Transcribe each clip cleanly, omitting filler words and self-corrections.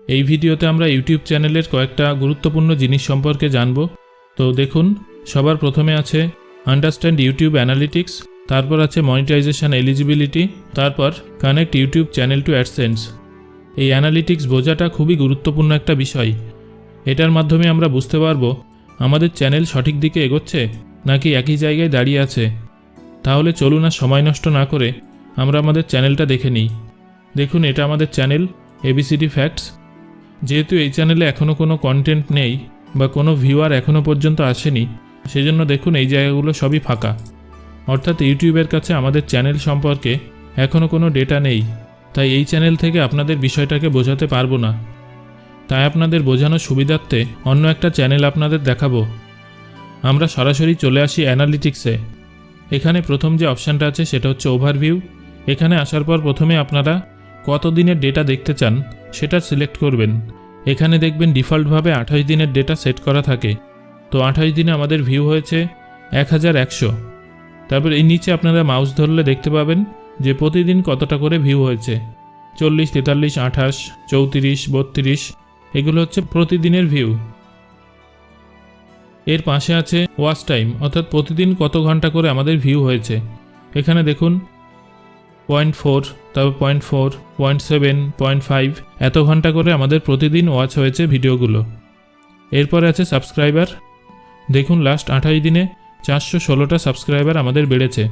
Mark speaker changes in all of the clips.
Speaker 1: এই ভিডিওতে আমরা ইউটিউব চ্যানেলের কয়েকটা গুরুত্বপূর্ণ জিনিস সম্পর্কে জানব। তো দেখুন, সবার প্রথমে আছে আন্ডারস্ট্যান্ড ইউটিউব অ্যানালিটিক্স, তারপর আছে মনিটাইজেশন এলিজিবিলিটি, তারপর connect YouTube channel to AdSense. এই অ্যানালিটিক্স বোঝাটা খুবই গুরুত্বপূর্ণ একটা বিষয়। এটার মাধ্যমে আমরা বুঝতে পারবো আমাদের চ্যানেল সঠিক দিকে এগোচ্ছে নাকি একই জায়গায় দাঁড়িয়ে আছে। তাহলে চলুন আর সময় নষ্ট না করে আমরা আমাদের চ্যানেলটা দেখে নিই। দেখুন, এটা আমাদের চ্যানেল এবিসিডি ফ্যাক্টস। যেহেতু এই চ্যানেলে এখনও কোনো কন্টেন্ট নেই বা কোনো ভিউয়ার এখনও পর্যন্ত আসেনি, সেজন্য দেখুন এই জায়গাগুলো সবই ফাঁকা। অর্থাৎ ইউটিউবের কাছে আমাদের চ্যানেল সম্পর্কে এখনও কোনো ডেটা নেই, তাই এই চ্যানেল থেকে আপনাদের বিষয়টাকে বোঝাতে পারবো না। তাই আপনাদের বোঝানোর সুবিধার্থে অন্য একটা চ্যানেল আপনাদের দেখাবো। আমরা সরাসরি চলে আসি অ্যানালিটিক্সে। এখানে প্রথম যে অপশানটা আছে সেটা হচ্ছে ওভারভিউ। এখানে আসার পর প্রথমে আপনারা কত দিনের ডেটা দেখতে চান সেটা সিলেক্ট করবেন। এখানে দেখবেন ডিফল্টভাবে 28 দিনের ডেটা সেট করা থাকে। তো 28 দিনে আমাদের ভিউ হয়েছে 1100। তারপর এই নিচে আপনারা মাউস ধরলে দেখতে পাবেন যে প্রতিদিন কতটা করে ভিউ হয়েছে। 40, 43, 28, 34, 32 এগুলো হচ্ছে প্রতিদিনের ভিউ। এর পাশে আছে ওয়াচ টাইম, অর্থাৎ প্রতিদিন কত ঘন্টা করে আমাদের ভিউ হয়েছে। এখানে দেখুন 0.4, তারপর 0.4, 0.7, 0.5 এত ঘন্টা করে আমাদের প্রতিদিন ওয়াচ হয়েছে ভিডিওগুলো। এরপরে আছে সাবস্ক্রাইবার। দেখুন লাস্ট 28 দিনে 416টা সাবস্ক্রাইবার আমাদের বেড়েছে।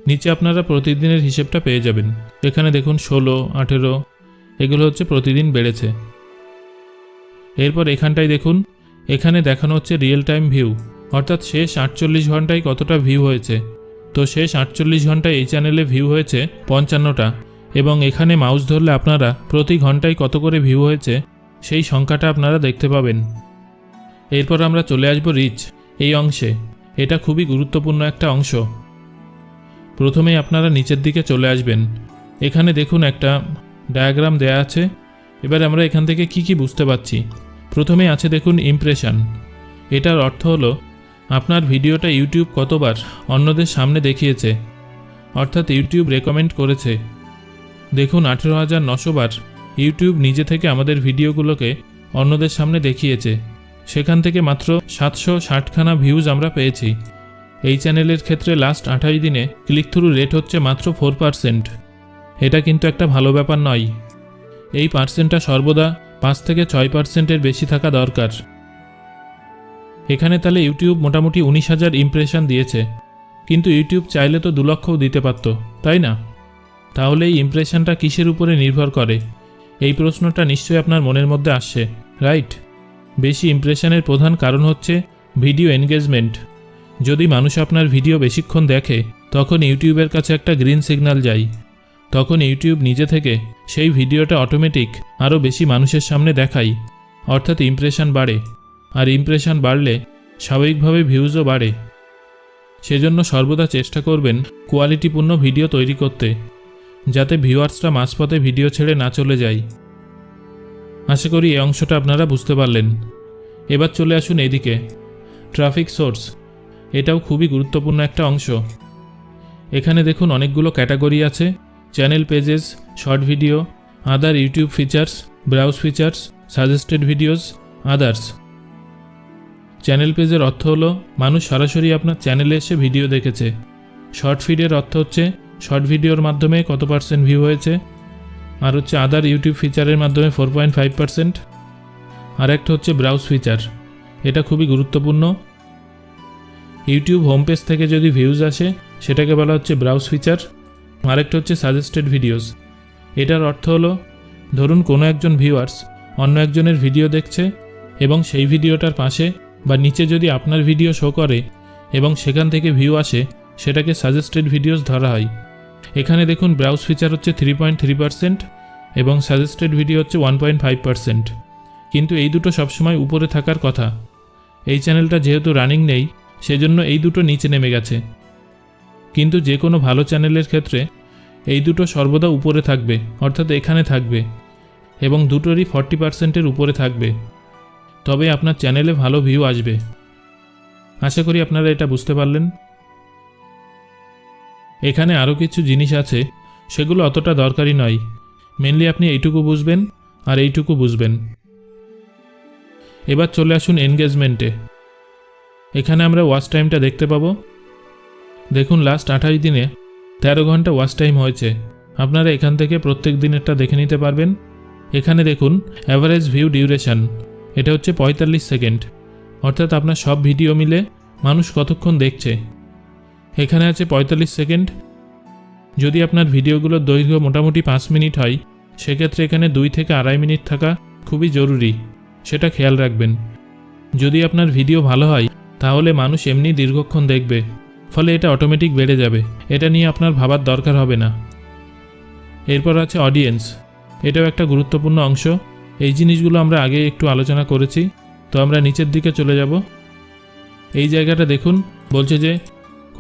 Speaker 1: নিচে আপনারা প্রতিদিনের হিসেবটা পেয়ে যাবেন। এখানে দেখুন 16, 18 এগুলো হচ্ছে প্রতিদিন বেড়েছে। এরপর এখানটায় দেখুন, এখানে দেখানো হচ্ছে রিয়েল টাইম ভিউ, অর্থাৎ শেষ 48 ঘন্টায় কতটা ভিউ হয়েছে। তো শেষ 48 ঘন্টায় এই চ্যানেলে ভিউ হয়েছে 55টা, এবং এখানে মাউস ধরলে আপনারা প্রতি ঘন্টায় কত করে ভিউ হয়েছে সেই সংখ্যাটা আপনারা দেখতে পাবেন। এরপর আমরা চলে আসব রিচ এই অংশে। এটা খুবই গুরুত্বপূর্ণ একটা অংশ। প্রথমেই আপনারা নিচের দিকে চলে আসবেন। এখানে দেখুন একটা ডায়াগ্রাম দেয়া আছে। এবার আমরা এখান থেকে কি বুঝতে পারছি। প্রথমে আছে দেখুন ইমপ্রেশন। এটার অর্থ হলো আপনার ভিডিওটা ইউটিউব কতবার অন্যদের সামনে দেখিয়েছে, অর্থাৎ ইউটিউব রেকমেন্ড করেছে। দেখুন 18,900 বার ইউটিউব নিজে থেকে আমাদের ভিডিওগুলোকে অন্যদের সামনে দেখিয়েছে। সেখান থেকে মাত্র 760খানা ভিউজ আমরা পেয়েছি। এই চ্যানেলের ক্ষেত্রে লাস্ট 28 দিনে ক্লিক থ্রু রেট হচ্ছে মাত্র 4%। এটা কিন্তু একটা ভালো ব্যাপার নয়। এই পার্সেন্টটা সর্বদা 5 থেকে 6%-এর বেশি থাকা দরকার। এখানে তাহলে ইউটিউব মোটামুটি 19,000 ইমপ্রেশন দিয়েছে, কিন্তু ইউটিউব চাইলে তো 2 লক্ষও দিতে পারত, তাই না? তাহলে এই ইমপ্রেশনটা কিসের উপরে নির্ভর করে? এই প্রশ্নটা নিশ্চয়ই আপনার মনের মধ্যে আসছে, রাইট? বেশি ইমপ্রেশনের প্রধান কারণ হচ্ছে ভিডিও এনগেজমেন্ট। যদি মানুষ আপনার ভিডিও বেশিক্ষণ দেখে, তখন ইউটিউবের কাছে একটা গ্রিন সিগন্যাল যায়। তখন ইউটিউব নিজে থেকে সেই ভিডিওটা অটোমেটিক আরও বেশি মানুষের সামনে দেখায়, অর্থাৎ ইমপ্রেশন বাড়ে। আর ইমপ্রেশন বাড়লে স্বাভাবিকভাবে ভিউজও বাড়ে। সেজন্য সর্বদা চেষ্টা করবেন কোয়ালিটিপূর্ণ ভিডিও তৈরি করতে, যাতে ভিউয়ার্সরা মাঝপথে ভিডিও ছেড়ে না চলে যায়। আশা করি এই অংশটা আপনারা বুঝতে পারলেন। এবার চলে আসুন এদিকে, ট্রাফিক সোর্স। এটাও খুবই গুরুত্বপূর্ণ একটা অংশ। এখানে দেখুন অনেকগুলো ক্যাটাগরি আছে: চ্যানেল পেজেস, শর্ট ভিডিও, আদার YouTube features, browse features, suggested videos, others. Channel পেজের অর্থ হলো মানুষ সরাসরি আপনার চ্যানেলে এসে ভিডিও দেখেছে। শর্ট ফিডের অর্থ হচ্ছে শর্ট ভিডিওর মাধ্যমে কত পার্সেন্ট ভিউ হয়েছে। আর হচ্ছে আদার ইউটিউব ফিচারের মাধ্যমে 4.5%। আর একটা হচ্ছে ব্রাউজ ফিচার। এটা খুবই গুরুত্বপূর্ণ। ইউটিউব হোম পেজ থেকে যদি ভিউজ আসে সেটাকে বলা হচ্ছে ব্রাউজ ফিচার। আরেকটা হচ্ছে সাজেস্টেড ভিডিওস। এটার অর্থ হলো ধরুন কোনো একজন ভিউয়ার্স অন্য একজনের ভিডিও দেখছে এবং সেই ভিডিওটার পাশে বা নিচে যদি আপনার ভিডিও শো করে এবং সেখান থেকে ভিউ আসে, সেটাকে সাজেস্টেড ভিডিওস ধরা হয়। এখানে দেখুন ব্রাউজ ফিচার হচ্ছে 3.3% এবং সাজেস্টেড ভিডিও হচ্ছে 1.5%। কিন্তু এই দুটো সবসময় উপরে থাকার কথা। এই চ্যানেলটা যেহেতু রানিং নেই, সেজন্য এই দুটো নিচে নেমে গেছে। কিন্তু যে কোনো ভালো চ্যানেলের ক্ষেত্রে এই দুটো সর্বদা উপরে থাকবে, অর্থাৎ এখানে থাকবে, এবং দুটোরই 40%-এর উপরে থাকবে। তবে আপনার চ্যানেলে ভালো ভিউ আসবে। আশা করি আপনারা এটা বুঝতে পারলেন। এখানে আরও কিছু জিনিস আছে, সেগুলো অতটা দরকারি নয়। মেনলি আপনি এইটুকু বুঝবেন আর এইটুকু বুঝবেন। এবার চলে আসুন এনগেজমেন্টে। এখানে আমরা ওয়াচ টাইমটা দেখতে পাবো। দেখুন লাস্ট 28 দিনে 13 ঘন্টা ওয়াচ টাইম হয়েছে। আপনারা এখান থেকে প্রত্যেক দিনেরটা দেখে নিতে পারবেন। এখানে দেখুন অ্যাভারেজ ভিউ ডিউরেশন, এটা হচ্ছে 45 সেকেন্ড, অর্থাৎ আপনার সব ভিডিও মিলে মানুষ কতক্ষণ দেখছে। এখানে আছে 45 সেকেন্ড। যদি আপনার ভিডিওগুলোর দৈর্ঘ্য মোটামুটি 5 মিনিট হয়, সেক্ষেত্রে এখানে 2 থেকে 2.5 মিনিট থাকা খুবই জরুরি, সেটা খেয়াল রাখবেন। যদি আপনার ভিডিও ভালো হয় তাহলে মানুষ এমনি দীর্ঘক্ষণ দেখবে, ফলে এটা অটোমেটিক বেড়ে যাবে, এটা নিয়ে আপনার ভাবার দরকার হবে না। এরপর আছে অডিয়েন্স, এটাও একটা গুরুত্বপূর্ণ অংশ। এই জিনিসগুলো আমরা আগে একটু আলোচনা করেছি, তো আমরা নিচের দিকে চলে যাব। এই জায়গাটা দেখুন, বলছে যে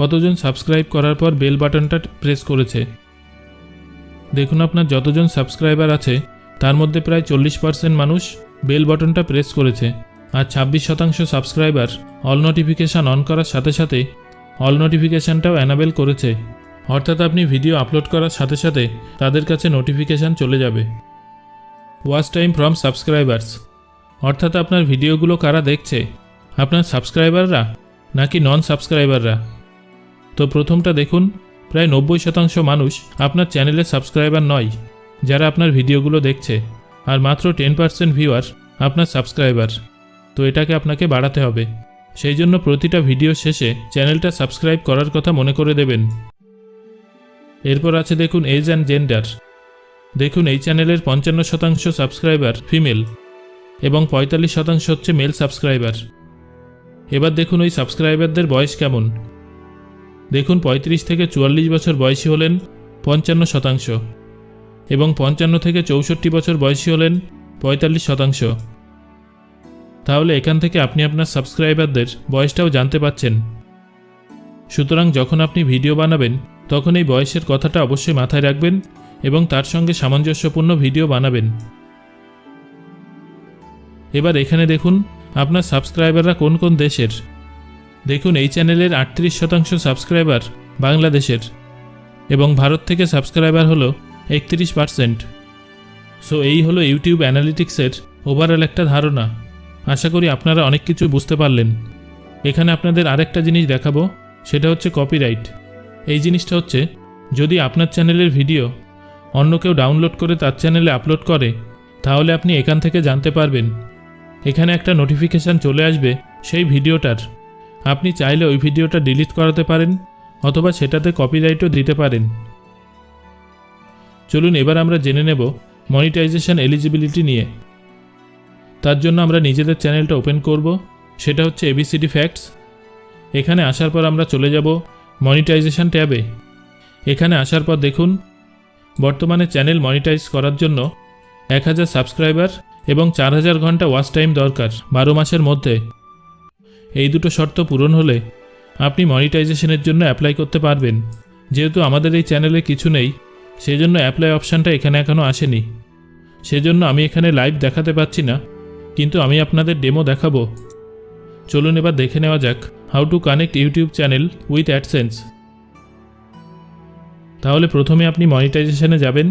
Speaker 1: কতজন সাবস্ক্রাইব করার পর বেল বাটনটা প্রেস করেছে। দেখুন আপনার যতজন সাবস্ক্রাইবার আছে তার মধ্যে প্রায় 40% মানুষ বেল বাটনটা প্রেস করেছে, আর 26% সাবস্ক্রাইবার অল নোটিফিকেশান অন করার সাথে সাথে অল নোটিফিকেশানটাও অ্যানাবেল করেছে, অর্থাৎ আপনি ভিডিও আপলোড করার সাথে সাথে তাদের কাছে নোটিফিকেশান চলে যাবে। ওয়াচ টাইম ফ্রম সাবস্ক্রাইবার্স, অর্থাৎ আপনার ভিডিওগুলো কারা দেখছে, আপনার সাবস্ক্রাইবাররা নাকি নন সাবস্ক্রাইবাররা। তো প্রথমটা দেখুন, প্রায় 90% মানুষ আপনার চ্যানেলের সাবস্ক্রাইবার নয় যারা আপনার ভিডিওগুলো দেখছে, আর মাত্র 10% ভিউয়ার আপনার সাবস্ক্রাইবার। তো এটাকে আপনাকে বাড়াতে হবে, সেই জন্য প্রতিটা ভিডিও শেষে চ্যানেলটা সাবস্ক্রাইব করার কথা মনে করে দেবেন। এরপর আছে দেখুন এজ অ্যান্ড জেন্ডার। দেখুন এই চ্যানেলের 55% সাবস্ক্রাইবার ফিমেল এবং 45% হচ্ছে মেল সাবস্ক্রাইবার। এবার দেখুন ওই সাবস্ক্রাইবারদের বয়স কেমন। দেখুন 35 থেকে 44 বছর বয়সী হলেন 55% এবং 55 থেকে 64 বছর বয়সী হলেন 45%। তাহলে এখান থেকে আপনি আপনার সাবস্ক্রাইবারদের বয়সটাও জানতে পাচ্ছেন। সুতরাং যখন আপনি ভিডিও বানাবেন তখন এই বয়সের কথাটা অবশ্যই মাথায় রাখবেন এবং তার সঙ্গে সামঞ্জস্যপূর্ণ ভিডিও বানাবেন। এবার এখানে দেখুন আপনার সাবস্ক্রাইবাররা কোন কোন দেশের। দেখুন এই চ্যানেলের 38% সাবস্ক্রাইবার বাংলাদেশের এবং ভারত থেকে সাবস্ক্রাইবার হলো 31%। সো এই হলো ইউটিউব অ্যানালিটিক্সের ওভারঅল একটা ধারণা। আশা করি আপনারা অনেক কিছু বুঝতে পারলেন। এখানে আপনাদের আরেকটা জিনিস দেখাবো, সেটা হচ্ছে কপিরাইট। এই জিনিসটা হচ্ছে যদি আপনার চ্যানেলের ভিডিও অন্য কেউ ডাউনলোড করে তার চ্যানেলে আপলোড করে, তাহলে আপনি এখান থেকে জানতে পারবেন। এখানে একটা নোটিফিকেশান চলে আসবে সেই ভিডিওটার। আপনি চাইলে ওই ভিডিওটা ডিলিট করাতে পারেন অথবা সেটাতে কপিরাইটও দিতে পারেন। চলুন এবার আমরা জেনে নেব মনিটাইজেশন এলিজিবিলিটি নিয়ে। তার জন্য আমরা নিজেদের চ্যানেলটা ওপেন করব, সেটা হচ্ছে এবিসিডি ফ্যাক্টস। এখানে আসার পর আমরা চলে যাব মনিটাইজেশন ট্যাবে। এখানে আসার পর দেখুন বর্তমানে চ্যানেল মনিটাইজ করার জন্য 1000 সাবস্ক্রাইবার এবং 4000 ঘন্টা ওয়াচ টাইম দরকার 12 মাসের মধ্যে। এই দুটো শর্ত পূরণ হলে আপনি মনিটাইজেশনের জন্য অ্যাপ্লাই করতে পারবেন। যেহেতু আমাদের এই চ্যানেলে কিছু নেই, সেজন্য অ্যাপ্লাই অপশানটা এখানে এখনও আসেনি, সেজন্য আমি এখানে লাইভ দেখাতে পাচ্ছি না, কিন্তু আমি আপনাদের ডেমো দেখাবো। চলুন এবার দেখে নেওয়া যাক how to connect YouTube channel with AdSense. তাহলে প্রথমে আপনি মনিটাইজেশনে যাবেন।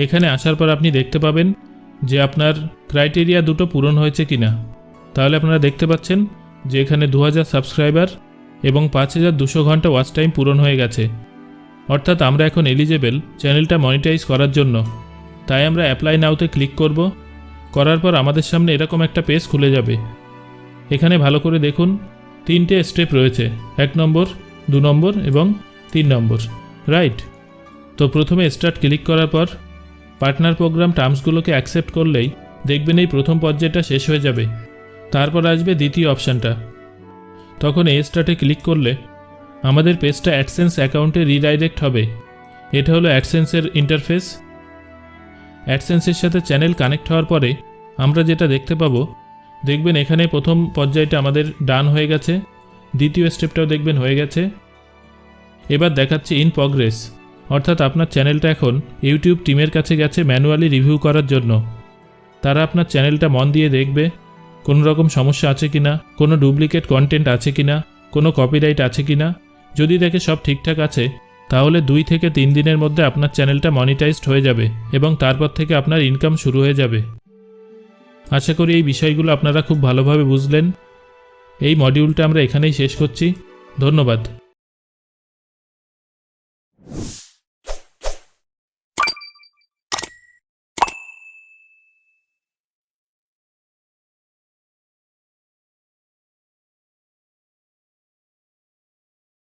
Speaker 1: এখানে আসার পর আপনি দেখতে পাবেন যে আপনার ক্রাইটেরিয়া দুটো পূরণ হয়েছে কিনা। তাহলে আপনারা দেখতে পাচ্ছেন যে এখানে 2000 সাবস্ক্রাইবার এবং 5200 ঘন্টা ওয়াচ টাইম পূরণ হয়ে গেছে, অর্থাৎ আমরা এখন এলিজেবল চ্যানেলটা মনিটাইজ করার জন্য। তাই আমরা অ্যাপ্লাই নাওতে ক্লিক করব। করার পর আমাদের সামনে এরকম একটা পেজ খুলে যাবে। এখানে ভালো করে দেখুন 3টে স্টেপ রয়েছে, 1 নম্বর, 2 নম্বর এবং 3 নম্বর, রাইট? তো প্রথমে স্টার্ট ক্লিক করার পর পার্টনার প্রোগ্রাম টার্মসগুলোকে অ্যাকসেপ্ট করলেই দেখবেন এই প্রথম পর্যায়টা শেষ হয়ে যাবে। তারপর আসবে দ্বিতীয় অপশানটা। তখন এই স্টার্টে ক্লিক করলে আমাদের পেজটা অ্যাডসেন্স অ্যাকাউন্টে রিডাইরেক্ট হবে। এটা হলো অ্যাডসেন্সের ইন্টারফেস। অ্যাডসেন্সের সাথে চ্যানেল কানেক্ট হওয়ার পরে আমরা যেটা দেখতে পাবো, দেখবেন এখানে প্রথম পর্যায়টা আমাদের ডান হয়ে গেছে, দ্বিতীয় স্টেপটাও দেখবেন হয়ে গেছে। এবার দেখাচ্ছে ইন প্রগ্রেস, অর্থাৎ আপনার চ্যানেলটা এখন ইউটিউব টিমের কাছে গেছে ম্যানুয়ালি রিভিউ করার জন্য। তারা আপনার চ্যানেলটা মন দিয়ে দেখবে কোনো রকম সমস্যা আছে কিনা, কোনো ডুপ্লিকেট কন্টেন্ট আছে কিনা, কোনো কপিরাইট আছে কিনা। যদি দেখে সব ঠিকঠাক আছে তাহলে 2 থেকে 3 দিনের মধ্যে আপনার চ্যানেলটা মনিটাইজড হয়ে যাবে এবং তারপর থেকে আপনার ইনকাম শুরু হয়ে যাবে। আশা করি এই বিষয়গুলো আপনারা খুব ভালোভাবে বুঝলেন। এই মডিউলটা আমরা এখানেই শেষ করছি। ধন্যবাদ।